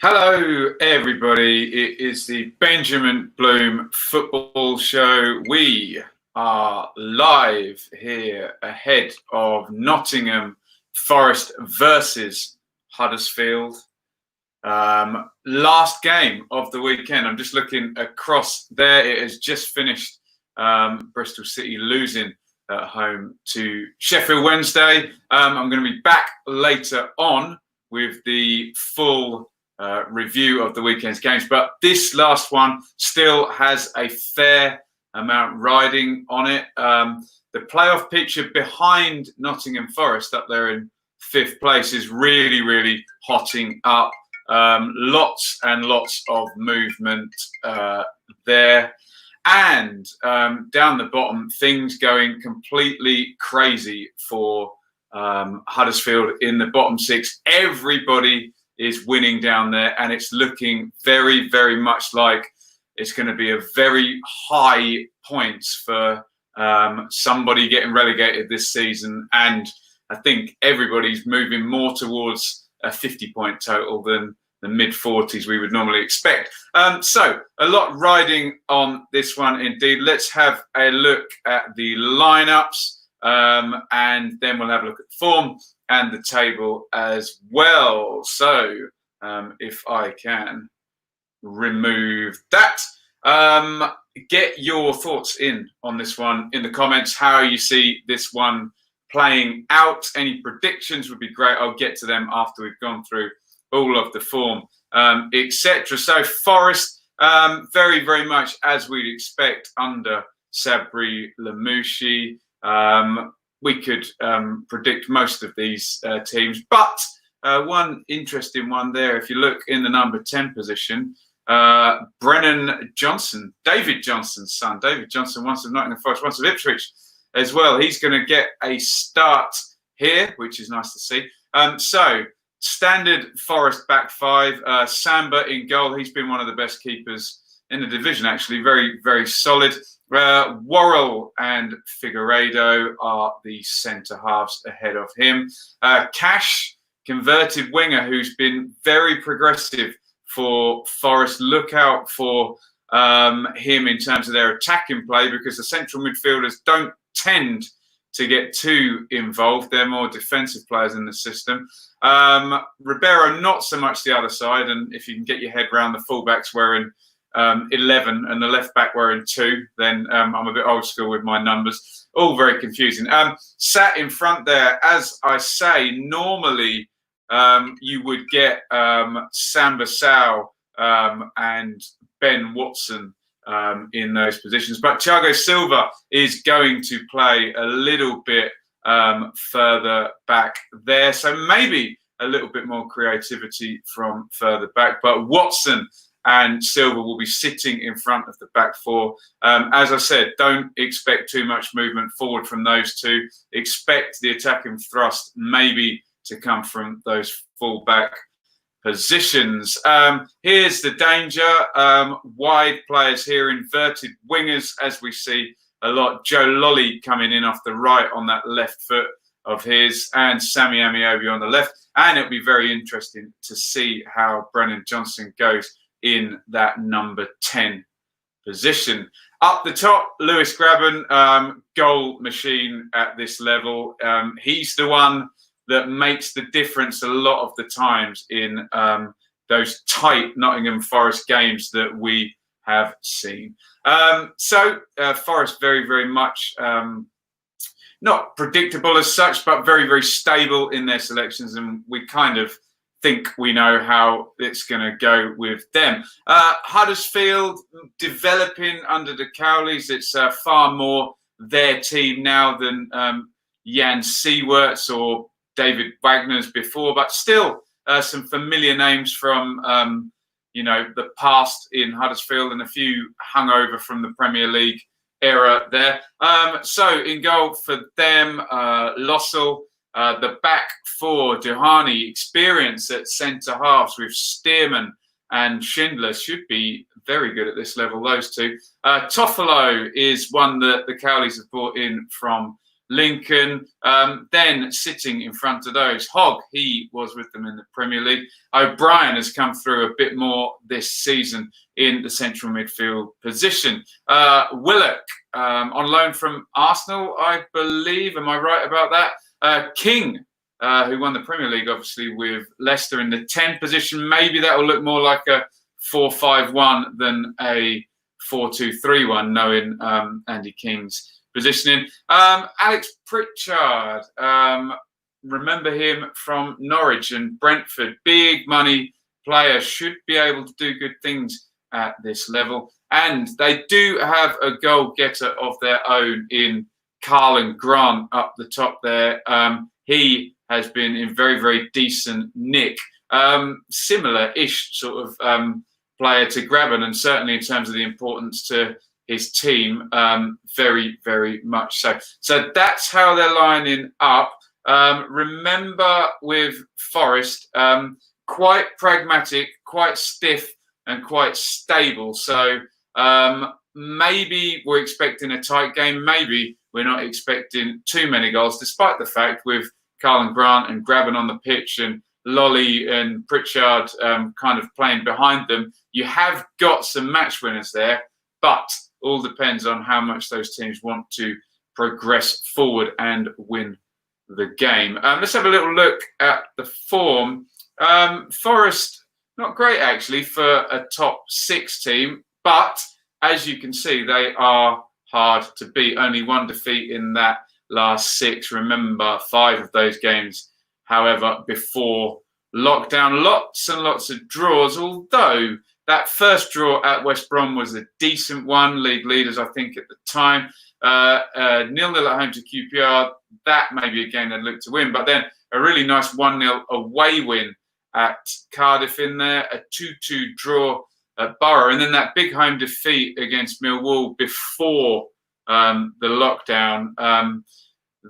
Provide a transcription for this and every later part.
Hello, everybody. It is the Benjamin Bloom Football Show. We are live here ahead of Nottingham Forest versus Huddersfield. Last game of the weekend. I'm just looking across there. It has just finished. Bristol City losing at home to Sheffield Wednesday. I'm going to be back later on with the full review of the weekend's games, but this last one still has a fair amount riding on it. The playoff picture behind Nottingham Forest up there in 5th place is really hotting up. Lots and lots of movement there, and down the bottom, things going completely crazy for Huddersfield in the bottom 6. Everybody is winning down there, and it's looking very much like it's going to be a very high points for somebody getting relegated this season. And I think everybody's moving more towards a 50-point total than the mid-40s we would normally expect. So a lot riding on this one indeed. Let's have a look at the lineups, and then we'll have a look at form and the table as well. So if I can remove that, get your thoughts in on this one in the comments, how you see this one playing out. Any predictions would be great. I'll get to them after we've gone through all of the form, etc. So Forest, very much as we'd expect under Sabri Lamouchi. We could predict most of these teams, but one interesting one there, if you look in the number 10 position, Brennan Johnson, David Johnson's son. David Johnson, once of Nottingham Forest, once of Ipswich as well. He's going to get a start here, which is nice to see. So standard Forest back 5, Samba in goal. He's been one of the best keepers in the division, actually. Very solid. Worrell and Figueiredo are the centre halves ahead of him. Cash, converted winger, who's been very progressive for Forest. Look out for him in terms of their attacking play, because the central midfielders don't tend to get too involved. They're more defensive players in the system. Ribeiro, not so much the other side, and if you can get your head around the fullbacks wearing 11 and the left back wearing 2, then I'm a bit old school with my numbers. All very confusing. Sat in front there, as I say, normally you would get Samba Sow and Ben Watson in those positions, but Thiago Silva is going to play a little bit further back there, so maybe a little bit more creativity from further back. But Watson and Silva will be sitting in front of the back 4. As I said, don't expect too much movement forward from those two. Expect the attacking thrust maybe to come from those full-back positions. Here's the danger. Wide players here, inverted wingers, as we see a lot. Joe Lolly coming in off the right on that left foot of his, and Sammy Amiobi on the left. And it'll be very interesting to see how Brennan Johnson goes in that number 10 position. Up the top, Lewis Grabban, goal machine at this level. He's the one that makes the difference a lot of the times in those tight Nottingham Forest games that we have seen. So Forest very much not predictable as such, but very stable in their selections, and we kind of think we know how it's going to go with them. Huddersfield developing under the Cowleys. It's far more their team now than Jan Siewert's or David Wagner's before, but still some familiar names from the past in Huddersfield, and a few hungover from the Premier League era there. So in goal for them, Lossell. The back 4, Duhani, experience at centre halves with Stearman and Schindler should be very good at this level, those two. Toffolo is one that the Cowleys have brought in from Lincoln. Then sitting in front of those, Hogg, he was with them in the Premier League. O'Brien has come through a bit more this season in the central midfield position. Willock, on loan from Arsenal, I believe. Am I right about that? King, who won the Premier League, obviously, with Leicester in the 10 position. Maybe that will look more like a 4-5-1 than a 4-2-3-1, knowing Andy King's positioning. Alex Pritchard, remember him from Norwich and Brentford. Big money player, should be able to do good things at this level. And they do have a goal getter of their own in Carlin Grant up the top there. He has been in very, very decent nick. Similar-ish sort of player to Graben, and certainly in terms of the importance to his team, very, very much so. So that's how they're lining up. Remember with Forest, quite pragmatic, quite stiff and quite stable. So maybe we're expecting a tight game. Maybe we're not expecting too many goals, despite the fact with Carlin Grant and Graben on the pitch and Lolly and Pritchard kind of playing behind them, you have got some match winners there, but all depends on how much those teams want to progress forward and win the game. Let's have a little look at the form. Forest, not great actually for a top 6 team, but as you can see, they are hard to beat. Only one defeat in that last 6. Remember, 5 of those games, however, before lockdown. Lots and lots of draws, although that first draw at West Brom was a decent one. League leaders, I think, at the time. 0-0 at home to QPR. That may be a game they'd look to win. But then a really nice 1-0 away win at Cardiff in there. A 2-2 draw at Borough. And then that big home defeat against Millwall before the lockdown.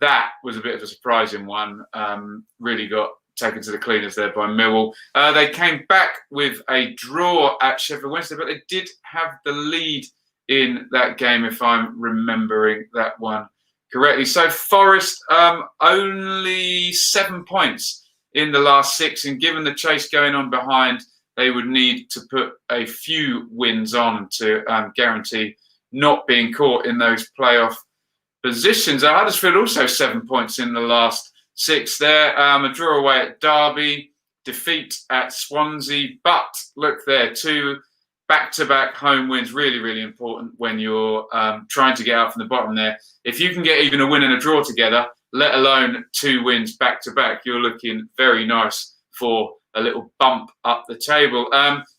That was a bit of a surprising one. Really got taken to the cleaners there by Millwall. They came back with a draw at Sheffield Wednesday, but they did have the lead in that game, if I'm remembering that one correctly. So Forest, only 7 points in the last 6, and given the chase going on behind, they would need to put a few wins on to guarantee not being caught in those playoff positions. Huddersfield also 7 points in the last 6 there. A draw away at Derby, defeat at Swansea, but look there, 2 back-to-back home wins. Really, really important when you're trying to get out from the bottom there. If you can get even a win and a draw together, let alone 2 wins back-to-back, you're looking very nice for a little bump up the table.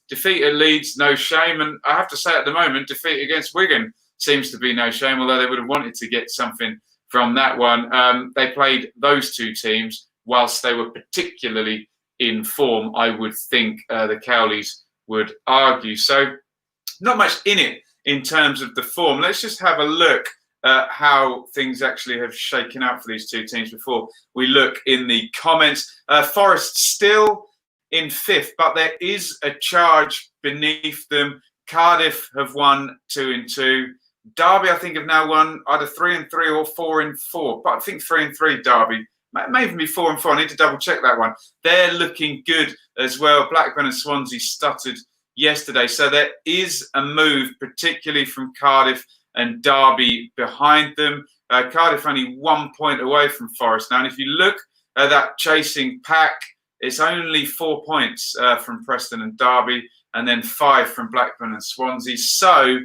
Defeat at Leeds, no shame. And I have to say at the moment, defeat against Wigan seems to be no shame, although they would have wanted to get something from that one. They played those 2 teams whilst they were particularly in form, I would think the Cowleys would argue. So not much in it in terms of the form. Let's just have a look at how things actually have shaken out for these 2 teams before we look in the comments. Forest still in 5th, but there is a charge beneath them. Cardiff have won 2-2. Derby, I think, have now won either 3-3 or 4-4. But I think 3-3 Derby. May even be 4-4. I need to double check that one. They're looking good as well. Blackburn and Swansea stuttered yesterday. So there is a move, particularly from Cardiff and Derby behind them. Cardiff only 1 point away from Forest now. And if you look at that chasing pack, it's only 4 points from Preston and Derby, and then 5 from Blackburn and Swansea. So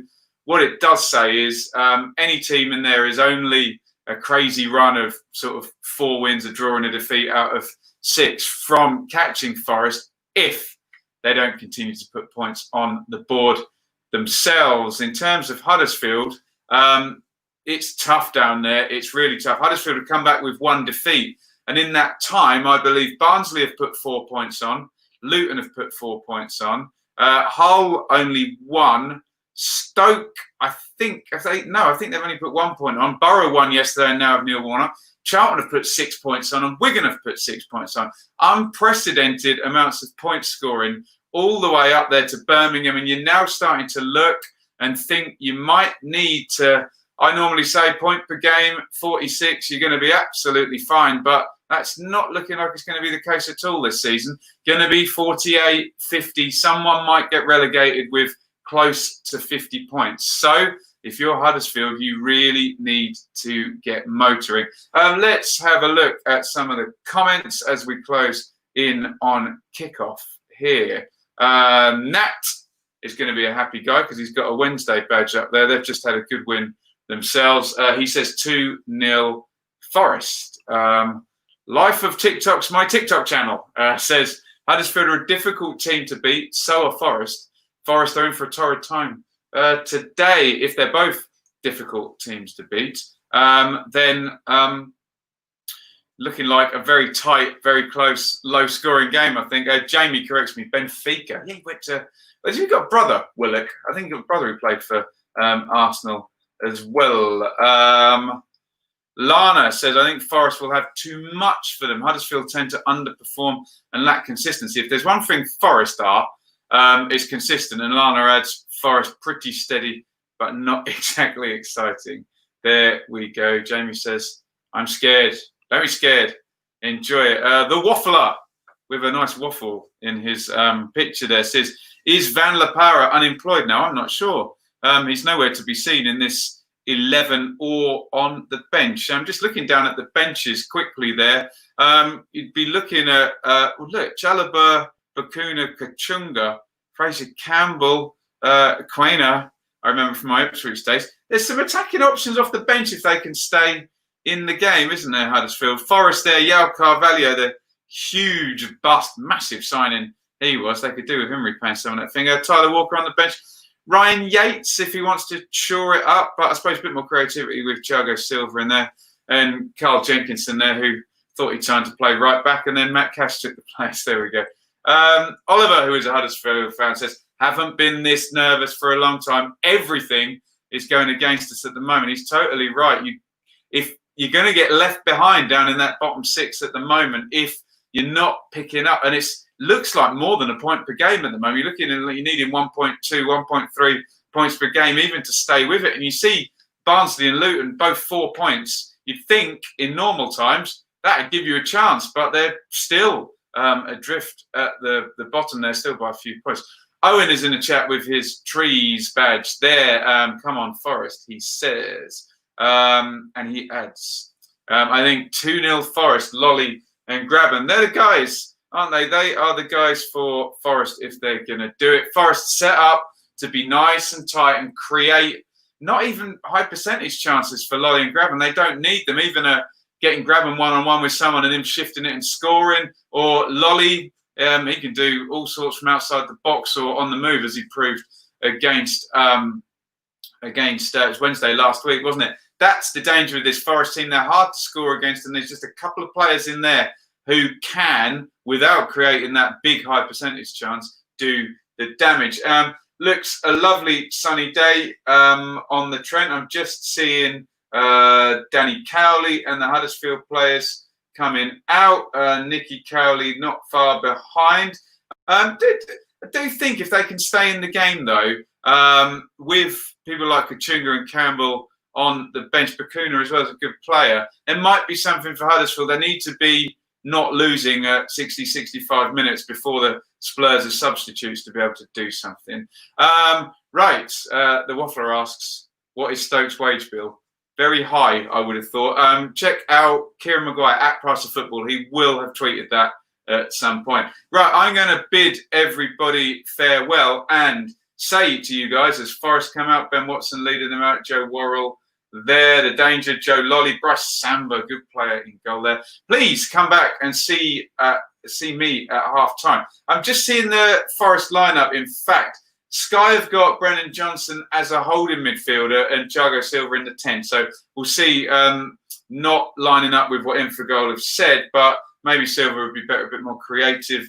what it does say is any team in there is only a crazy run of sort of 4 wins, a draw and a defeat out of 6 from catching Forest if they don't continue to put points on the board themselves. In terms of Huddersfield, it's tough down there. It's really tough. Huddersfield have come back with 1 defeat. And in that time, I believe Barnsley have put 4 points on. Luton have put 4 points on. Hull only 1. Stoke, I think they've only put 1 point on. Borough won yesterday and now have Neil Warnock. Charlton have put 6 points on, and Wigan have put 6 points on. Unprecedented amounts of point scoring all the way up there to Birmingham, and you're now starting to look and think you might need to I normally say point per game, 46, you're going to be absolutely fine. But that's not looking like it's going to be the case at all this season. Going to be 48, 50. Someone might get relegated with close to 50 points. So if you're Huddersfield, you really need to get motoring. Let's have a look at some of the comments as we close in on kickoff here. Nat is going to be a happy guy because he's got a Wednesday badge up there. They've just had a good win themselves. He says 2-0 Forest. Life of TikTok's my TikTok channel says Huddersfield are a difficult team to beat. So are Forest. Forest are in for a torrid time today. If they're both difficult teams to beat, then looking like a very tight, very close, low-scoring game, I think. Jamie corrects me. Benfica. Yeah, he went to... Has he got a brother, Willock? I think he's got a brother who played for Arsenal as well. Lana says, I think Forest will have too much for them. Huddersfield tend to underperform and lack consistency. If there's one thing Forest are, it's consistent. And Lana adds, Forest pretty steady, but not exactly exciting. There we go. Jamie says, I'm scared. Don't be scared. Enjoy it. The Waffler, with a nice waffle in his picture there, says, is Van La Parra unemployed now? I'm not sure. He's nowhere to be seen in this 11 or on the bench. I'm just looking down at the benches quickly there. You'd be looking at, look, Chalobah, Bakuna, Kachunga, Fraser Campbell, Quainer, I remember from my Ipswich days. There's some attacking options off the bench if they can stay in the game, isn't there, Huddersfield? Forest there, Yao Carvalho, the huge bust, massive signing he was. They could do with him repaying some of that finger. Tyler Walker on the bench. Ryan Yates, if he wants to shore it up, but I suppose a bit more creativity with Thiago Silva in there. And Carl Jenkinson there, who thought he'd signed to play right back, and then Matt Cash took the place. There we go. Oliver, who is a Huddersfield fan, says, haven't been this nervous for a long time. Everything is going against us at the moment. He's totally right. If you're going to get left behind down in that bottom six at the moment, if you're not picking up, and it looks like more than a point per game at the moment. You're looking at you're needing 1.2, 1.3 points per game even to stay with it. And you see Barnsley and Luton both 4 points. You'd think in normal times that would give you a chance, but they're still adrift at the bottom there, still by a few points. Owen is in a chat with his trees badge there. Come on, Forest, he says. And he adds, I think 2-0 Forest, Lolly and Grabban. They're the guys, aren't they? They are the guys for Forest if they're going to do it. Forest set up to be nice and tight and create not even high percentage chances for Lolly and Grabban. They don't need them. Even getting Grabban one-on-one with someone and him shifting it and scoring. Or Lolly, he can do all sorts from outside the box or on the move, as he proved against it was Wednesday last week, wasn't it? That's the danger of this Forest team. They're hard to score against, and there's just a couple of players in there who can, without creating that big high percentage chance, do the damage. Looks a lovely sunny day on the Trent. I'm just seeing Danny Cowley and the Huddersfield players coming out. Nicky Cowley not far behind. I do think if they can stay in the game, though, with people like Kachunga and Campbell on the bench, Bakuna as well as a good player, there might be something for Huddersfield. They need to be not losing at 60, 65 minutes before the splurs of substitutes to be able to do something. Right, the Waffler asks, what is Stoke's wage bill? Very high, I would have thought. Check out Kieran Maguire at Price of Football. He will have tweeted that at some point. Right, I'm going to bid everybody farewell and say to you guys, as Forest come out, Ben Watson leading them out, Joe Worrell there, the danger, Joe Lolly, Bryce Samba, good player in goal there. Please come back and see me at half-time. I'm just seeing the Forest lineup. In fact, Sky have got Brennan Johnson as a holding midfielder and Thiago Silva in the 10. So we'll see, not lining up with what Infogol have said, but maybe Silva would be better, a bit more creative.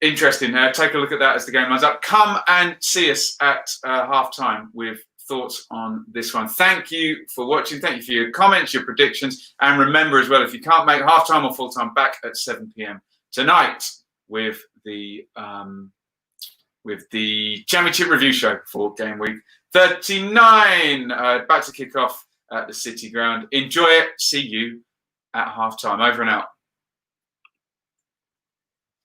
Interesting. Take a look at that as the game lines up. Come and see us at half-time with thoughts on this one. Thank you for watching. Thank you for your comments, your predictions. And remember as well, if you can't make half-time or full-time, back at 7 p.m. tonight with the with the Championship Review Show for game week 39. About to kick off at the City Ground. Enjoy it. See you at half time. Over and out.